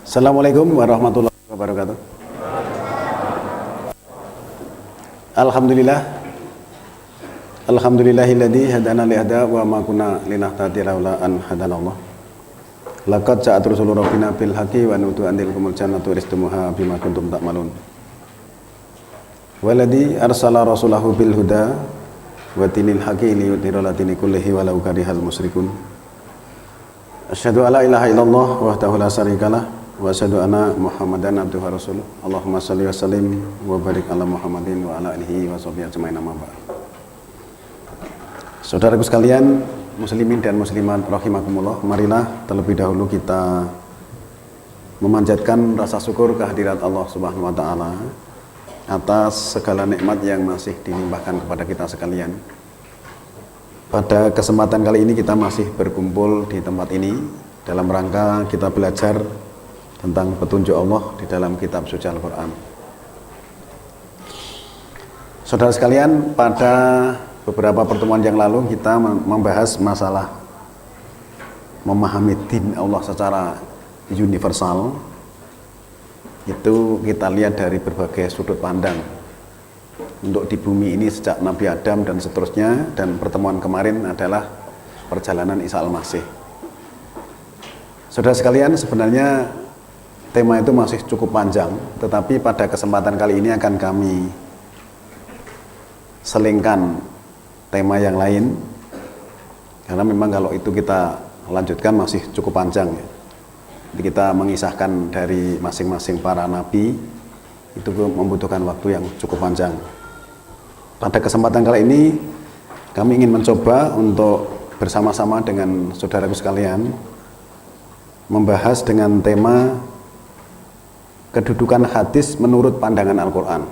Assalamualaikum warahmatullahi wabarakatuh. Alhamdulillah. Alhamdulillahilladzi hadana li hada wa ma kunna linahtadiya laula an hadanallah. Laqad ja'at rusulur rabbina bil haqqi wa nutu andilkumul jannatu ristumuha bima kuntum ta'malun. Walladzi arsala rasulahu bil huda wa dinil haqqi liyudhhira ala dini kullihi walau karihal musyrikun. Asyhadu alla ilaha illallah wahdahu la syarikalah wa asyhadu anna Muhammadan abduhu wa rasuluh. Allahumma shalli wa sallim wa barik ala Muhammadin wa ala alihi wa sahbihi ajmain amma ba'd. Saudaraku sekalian, muslimin dan muslimat rahimakumullah, marilah terlebih dahulu kita memanjatkan rasa syukur kehadirat Allah Subhanahu wa taala atas segala nikmat yang masih dilimpahkan kepada kita sekalian. Pada kesempatan kali ini kita masih berkumpul di tempat ini dalam rangka kita belajar tentang petunjuk Allah di dalam kitab suci Al-Quran. Saudara sekalian, pada beberapa pertemuan yang lalu kita membahas masalah memahami din Allah secara universal. Itu kita lihat dari berbagai sudut pandang untuk di bumi ini sejak Nabi Adam dan seterusnya, dan pertemuan kemarin adalah perjalanan Isa Al-Masih. Saudara sekalian, sebenarnya tema itu masih cukup panjang, tetapi pada kesempatan kali ini akan kami selingkan tema yang lain, karena memang kalau itu kita lanjutkan masih cukup panjang ya. Jadi kita mengisahkan dari masing-masing para nabi itu membutuhkan waktu yang cukup panjang. Pada kesempatan kali ini kami ingin mencoba untuk bersama-sama dengan saudaraku sekalian membahas dengan tema kedudukan hadis menurut pandangan Al-Quran.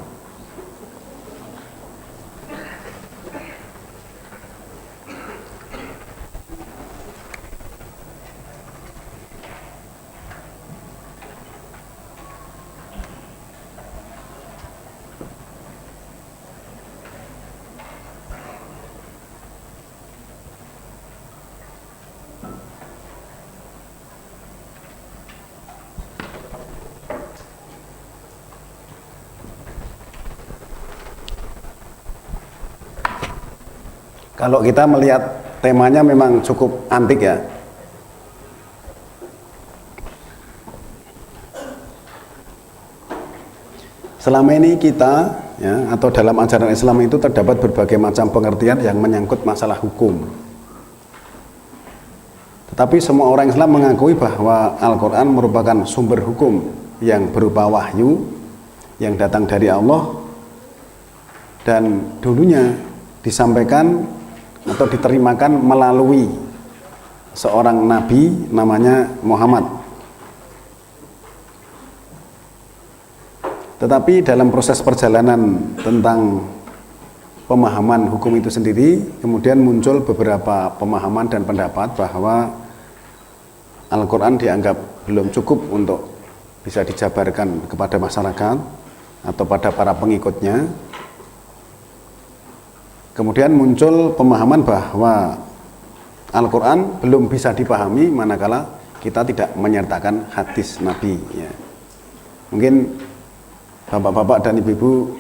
Kalau kita melihat temanya memang cukup antik ya. Selama ini kita ya, atau dalam ajaran Islam itu terdapat berbagai macam pengertian yang menyangkut masalah hukum. Tetapi semua orang Islam mengakui bahwa Al-Quran merupakan sumber hukum yang berupa wahyu yang datang dari Allah dan dulunya disampaikan atau diterimakan melalui seorang nabi namanya Muhammad. Tetapi dalam proses perjalanan tentang pemahaman hukum itu sendiri, kemudian muncul beberapa pemahaman dan pendapat bahwa Al-Quran dianggap belum cukup untuk bisa dijabarkan kepada masyarakat atau pada para pengikutnya. Kemudian muncul pemahaman bahwa Al-Quran belum bisa dipahami manakala kita tidak menyertakan hadis Nabi ya. Mungkin bapak-bapak dan ibu-ibu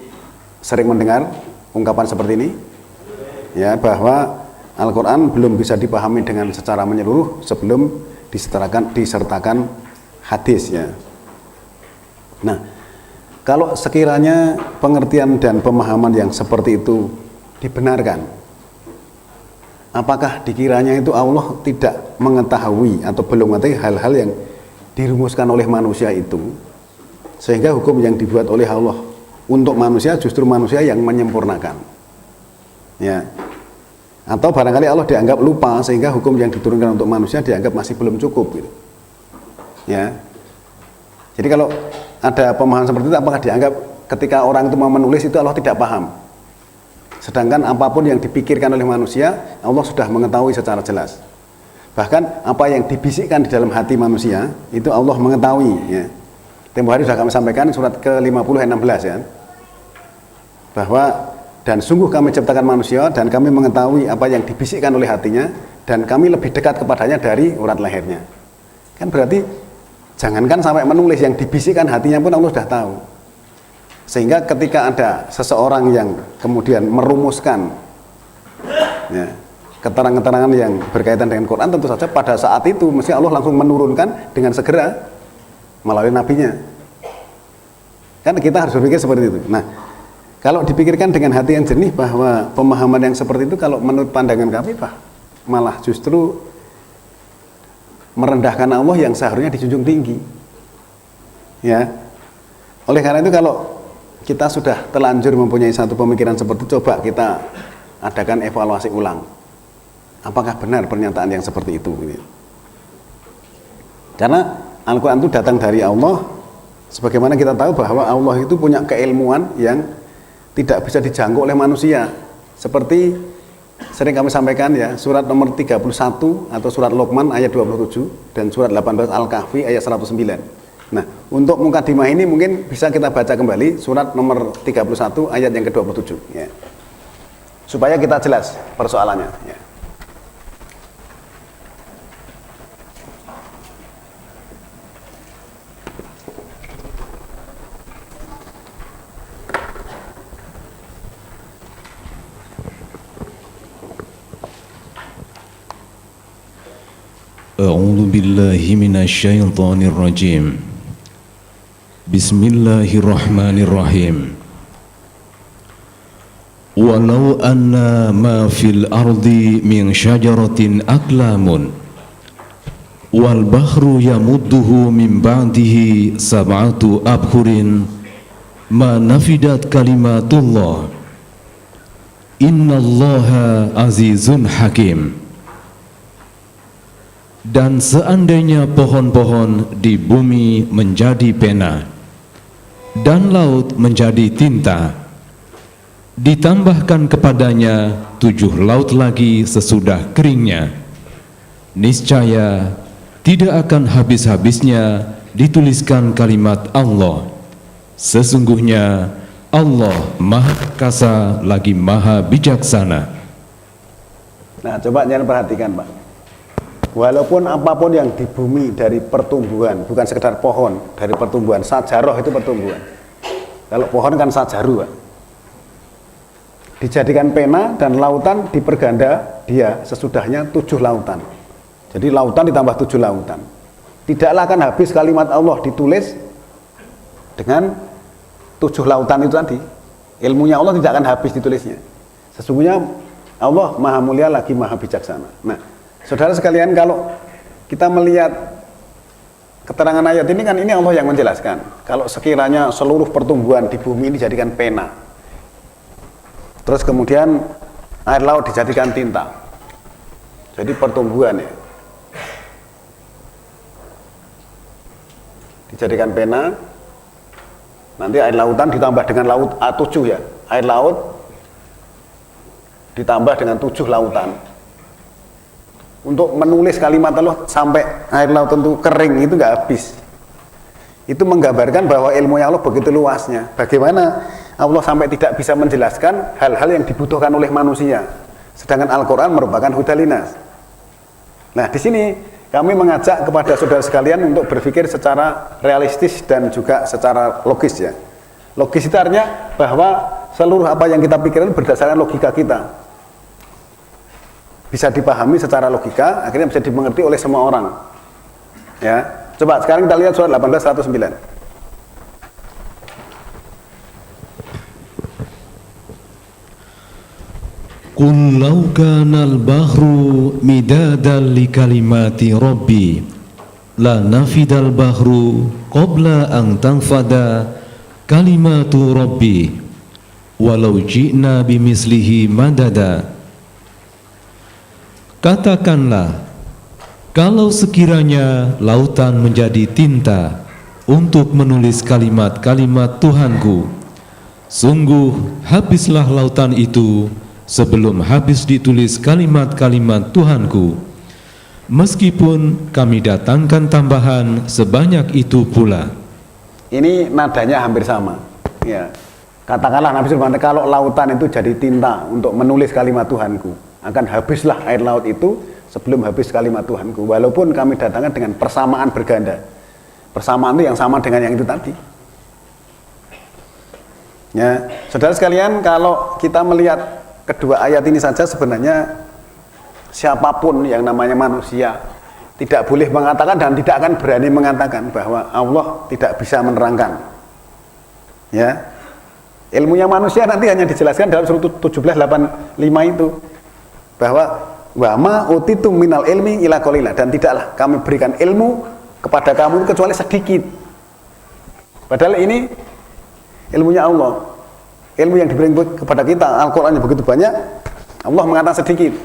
sering mendengar ungkapan seperti ini ya, bahwa Al-Quran belum bisa dipahami dengan secara menyeluruh sebelum disertakan hadis ya. Nah, kalau sekiranya pengertian dan pemahaman yang seperti itu dibenarkan, apakah dikiranya itu Allah tidak mengetahui atau belum mengetahui hal-hal yang dirumuskan oleh manusia itu, sehingga hukum yang dibuat oleh Allah untuk manusia justru manusia yang menyempurnakan ya, atau barangkali Allah dianggap lupa sehingga hukum yang diturunkan untuk manusia dianggap masih belum cukup gitu ya. Jadi kalau ada pemahaman seperti itu, apakah dianggap ketika orang itu mau menulis itu Allah tidak paham, sedangkan apapun yang dipikirkan oleh manusia Allah sudah mengetahui secara jelas. Bahkan apa yang dibisikkan di dalam hati manusia itu Allah mengetahui ya. Tempo hari sudah kami sampaikan surat ke-50 ayat 16 ya, bahwa dan sungguh kami ciptakan manusia dan kami mengetahui apa yang dibisikkan oleh hatinya dan kami lebih dekat kepadanya dari urat lehernya. Kan berarti Jangankan sampai menulis, yang dibisikkan hatinya pun Allah sudah tahu. Sehingga ketika ada seseorang yang kemudian merumuskan ya, keterangan-keterangan yang berkaitan dengan Quran, tentu saja pada saat itu mesti Allah langsung menurunkan dengan segera melalui nabinya. Kan kita harus berpikir seperti itu. Nah, kalau dipikirkan dengan hati yang jernih bahwa pemahaman yang seperti itu kalau menurut pandangan kami malah justru merendahkan Allah yang seharusnya dijunjung tinggi. Ya. Oleh karena itu kalau kita sudah terlanjur mempunyai satu pemikiran seperti itu, coba kita adakan evaluasi ulang. Apakah benar pernyataan yang seperti itu? Karena Al-Quran itu datang dari Allah, sebagaimana kita tahu bahwa Allah itu punya keilmuan yang tidak bisa dijangkau oleh manusia. Seperti sering kami sampaikan ya, surat nomor 31 atau surat Luqman ayat 27 dan surat 18 Al-Kahfi ayat 109. Nah, untuk mukadimah ini mungkin bisa kita baca kembali surat nomor 31 ayat yang ke-27 ya. Supaya kita jelas persoalannya ya. A'udzu billahi minasyaitonir rajim. Bismillahirrahmanirrahim. Walau anna ma fil ardi min syajaratin aqlamun wal bahru yamudduhu min ba'dihi sab'atu abhurin ma nafidat kalimatullah innallaha azizun hakim. Dan seandainya pohon-pohon di bumi menjadi pena dan laut menjadi tinta, ditambahkan kepadanya 7 laut lagi sesudah keringnya, niscaya tidak akan habis-habisnya dituliskan kalimat Allah. Sesungguhnya Allah Maha Perkasa lagi Maha Bijaksana. Nah, coba jangan perhatikan, Pak. Walaupun apapun yang di bumi dari pertumbuhan, bukan sekedar pohon, dari pertumbuhan, sajaroh itu pertumbuhan. Kalau pohon kan sajaru, Pak. Dijadikan pena dan lautan diperganda dia sesudahnya 7 lautan. Jadi lautan ditambah 7 lautan. Tidaklah akan habis kalimat Allah ditulis dengan 7 lautan itu tadi. Ilmunya Allah tidak akan habis ditulisnya. Sesungguhnya Allah Maha Mulia lagi Maha Bijaksana. Nah, saudara sekalian, kalau kita melihat keterangan ayat ini kan ini Allah yang menjelaskan. Kalau sekiranya seluruh pertumbuhan di bumi ini dijadikan pena, terus kemudian air laut dijadikan tinta, jadi pertumbuhan ya dijadikan pena, nanti air lautan ditambah dengan laut A7 ya, air laut ditambah dengan 7 lautan. Untuk menulis kalimat Allah sampai air laut tentu kering itu nggak habis. Itu menggambarkan bahwa ilmu Allah begitu luasnya. Bagaimana Allah sampai tidak bisa menjelaskan hal-hal yang dibutuhkan oleh manusia. Sedangkan Al-Quran merupakan hudalinas. Nah, di sini kami mengajak kepada saudara sekalian untuk berpikir secara realistis dan juga secara logis ya. Logis itu artinya bahwa seluruh apa yang kita pikirkan berdasarkan logika kita. Bisa dipahami secara logika, akhirnya bisa dimengerti oleh semua orang. Ya, coba sekarang kita lihat surat 18 109. Qul law kanal bahru midadan li kalimati rabbi la nafidal bahru qabla an tanfada kalimatu rabbi walau ji'na bimislihi madada. Katakanlah, kalau sekiranya lautan menjadi tinta untuk menulis kalimat-kalimat Tuhanku, sungguh habislah lautan itu sebelum habis ditulis kalimat-kalimat Tuhanku, meskipun kami datangkan tambahan sebanyak itu pula. Ini nadanya hampir sama. Ya, katakanlah Nabi SAW, kalau lautan itu jadi tinta untuk menulis kalimat Tuhanku, akan habislah air laut itu sebelum habis kalimat Tuhanku, walaupun kami datangkan dengan persamaan berganda. Persamaan itu yang sama dengan yang itu tadi. Ya, saudara sekalian, kalau kita melihat kedua ayat ini saja sebenarnya siapapun yang namanya manusia tidak boleh mengatakan dan tidak akan berani mengatakan bahwa Allah tidak bisa menerangkan. Ya. Ilmunya manusia nanti hanya dijelaskan dalam surah 17:85 itu bahwa wa ma utitum minal ilmi ila qalila, dan tidaklah kami berikan ilmu kepada kamu kecuali sedikit. Padahal ini ilmunya Allah. Ilmu yang diberikan kepada kita, Al-Qur'an yang begitu banyak, Allah mengatakan sedikit.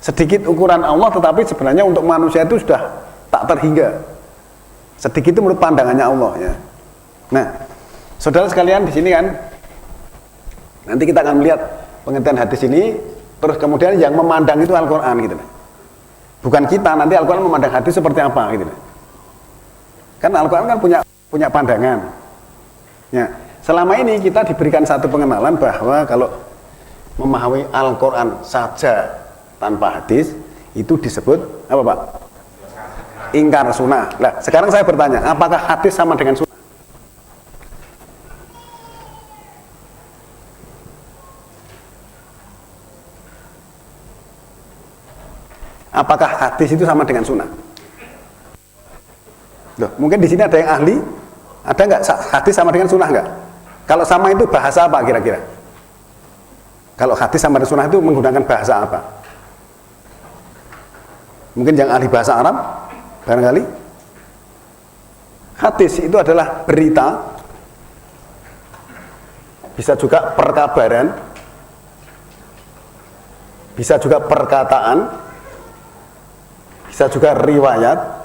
Sedikit ukuran Allah, tetapi sebenarnya untuk manusia itu sudah tak terhingga. Sedikit itu menurut pandangannya Allah, ya. Nah, saudara sekalian, di sini kan nanti kita akan melihat pengertian hadis ini, terus kemudian yang memandang itu Al-Qur'an gitu. Bukan kita, nanti Al-Qur'an memandang hadis seperti apa gitu. Kan Al-Qur'an kan punya pandangan. Ya, selama ini kita diberikan satu pengenalan bahwa kalau memahami Al-Qur'an saja tanpa hadis itu disebut apa, Pak? Ingkar sunnah. Nah, sekarang saya bertanya, apakah hadis sama dengan sunnah? Apakah hadis itu sama dengan sunnah? Loh, mungkin di sini ada yang ahli, ada nggak hadis sama dengan sunnah nggak? Kalau sama itu bahasa apa kira-kira? Kalau hadis sama dengan sunnah itu menggunakan bahasa apa? Mungkin yang ahli bahasa Arab barangkali. Hadis itu adalah berita, bisa juga perkabaran, bisa juga perkataan, bisa juga riwayat.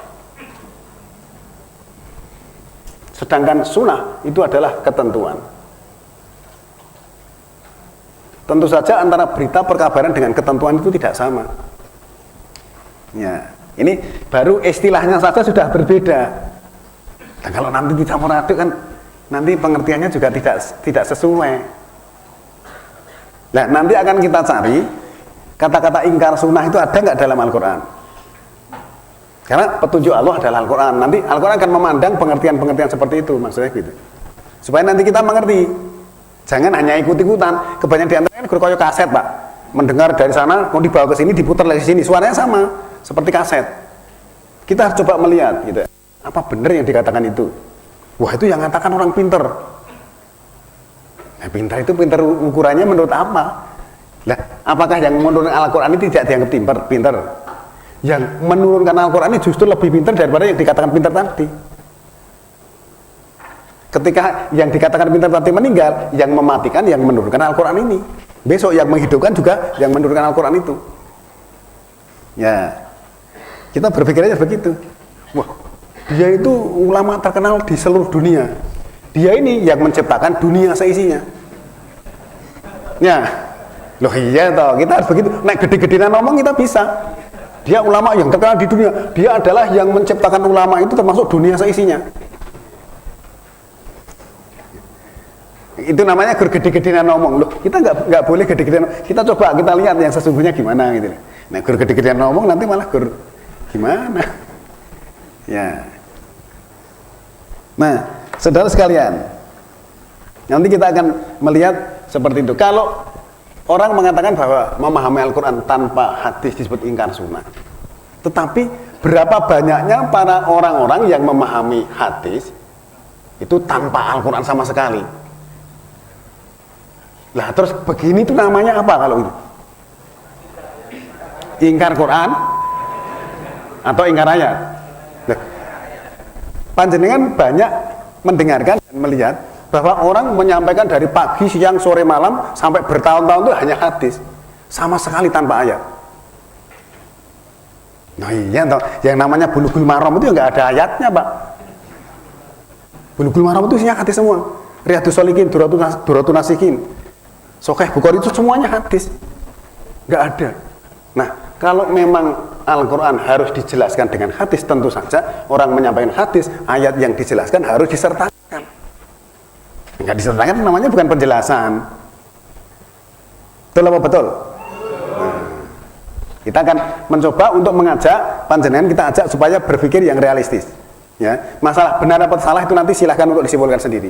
Sedangkan sunnah itu adalah ketentuan. Tentu saja antara berita, perkabaran dengan ketentuan itu tidak sama. Ya, ini baru istilahnya saja sudah berbeda. Dan kalau nanti dicampur aduk kan nanti pengertiannya juga tidak sesuai. Nah, nanti akan kita cari kata-kata ingkar sunnah itu ada nggak dalam Al-Qur'an? Karena petunjuk Allah adalah Al-Qur'an. Nanti Al-Qur'an akan memandang pengertian-pengertian seperti itu, maksudnya gitu. Supaya nanti kita mengerti. Jangan hanya ikut-ikutan. Kebanyakan di antaranya guru koyo kaset, Pak. Mendengar dari sana, mau dibawa ke sini, diputar lagi sini, suaranya sama seperti kaset. Kita harus coba melihat gitu. Apa benar yang dikatakan itu? Wah, itu yang katakan orang pinter. Nah, pinter itu pinter ukurannya menurut apa? Lah, apakah yang menurunkan Al-Qur'an ini tidak dianggap pinter? Yang menurunkan Al-Qur'an ini justru lebih pinter daripada yang dikatakan pinter tadi. Ketika yang dikatakan pinter tadi meninggal, yang mematikan yang menurunkan Al-Qur'an ini. Besok yang menghidupkan juga yang menurunkan Al-Qur'an itu. Ya, kita berpikir aja begitu. Wah, dia itu ulama terkenal di seluruh dunia. Dia ini yang menciptakan dunia seisinya. Ya, loh iya toh, kita harus begitu. Naik gede-gedean ngomong kita bisa. Dia ulama yang terkenal di dunia. Dia adalah yang menciptakan ulama itu termasuk dunia seisinya. Itu namanya gede-gedean ngomong. Loh, kita nggak boleh gede-gedean. Kita coba kita lihat yang sesungguhnya gimana gitu. Nah, gede-gedean ngomong nanti malah gimana? Ya. Nah, saudara sekalian, nanti kita akan melihat seperti itu. Kalau orang mengatakan bahwa memahami Al-Qur'an tanpa hadis disebut ingkar sunnah. Tetapi berapa banyaknya para orang-orang yang memahami hadis itu tanpa Al-Qur'an sama sekali. Lah terus begini itu namanya apa kalau itu? Ingkar Quran atau ingkar ayat? Nah, panjenengan banyak mendengarkan dan melihat bahwa orang menyampaikan dari pagi, siang, sore, malam sampai bertahun-tahun itu hanya hadis, sama sekali tanpa ayat. Nah iya toh, yang namanya Bulughul Maram itu nggak ada ayatnya, Pak. Bulughul Maram itu isinya hadis semua. Riyadhus Shalihin, Duratun Nasihin, Sahih Bukhari itu semuanya hadis, nggak ada. Nah, kalau memang Al-Qur'an harus dijelaskan dengan hadis, tentu saja orang menyampaikan hadis, ayat yang dijelaskan harus disertakan. Nggak disertakan namanya bukan penjelasan. Betul apa betul? Nah, kita akan mencoba untuk mengajak panjenengan, kita ajak supaya berpikir yang realistis. Ya, masalah benar atau salah itu nanti silahkan untuk disimpulkan sendiri.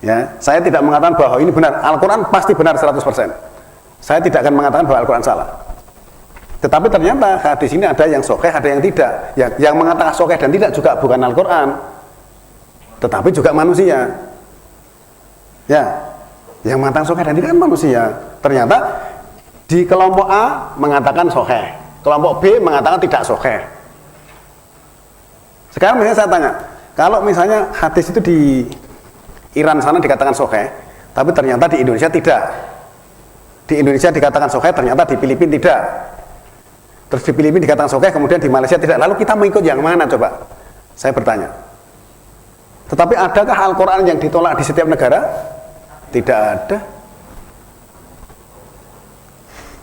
Ya, saya tidak mengatakan bahwa ini benar. Al-Quran pasti benar 100%. Saya tidak akan mengatakan bahwa Al-Quran salah. Tetapi ternyata hadis ini ada yang sahih, ada yang tidak. Yang mengatakan sahih dan tidak juga bukan Al-Quran, tetapi juga manusia. Ya, yang mengatakan sahih dan tidak kan manusia. Ternyata di kelompok A mengatakan sahih, kelompok B mengatakan tidak sahih. Sekarang misalnya saya tanya, kalau misalnya hadis itu di Iran sana dikatakan sahih, tapi ternyata di Indonesia tidak. Di Indonesia dikatakan sahih, ternyata di Filipina tidak. Terus di Filipina dikatakan sahih, kemudian di Malaysia tidak. Lalu kita mengikut yang mana coba? Saya bertanya. Tetapi adakah Al-Quran yang ditolak di setiap negara? Tidak ada.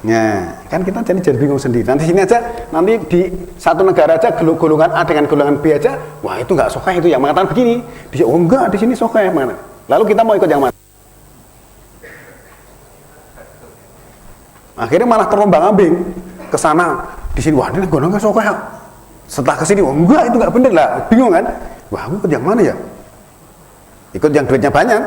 Nah, kan kita jadi bingung sendiri. Nanti sini aja, nanti di satu negara aja golongan A dengan golongan B aja, wah itu nggak sahih itu yang mengatakan begini. Oh enggak, di sini sahih mana? Lalu kita mau ikut yang mana? Akhirnya malah terombang-ambing ke sana, di sini wah ini golongan sahih. Setelah ke sini, oh enggak itu nggak bener lah, bingung kan? Wah aku ikut yang mana ya? Ikut yang duitnya banyak.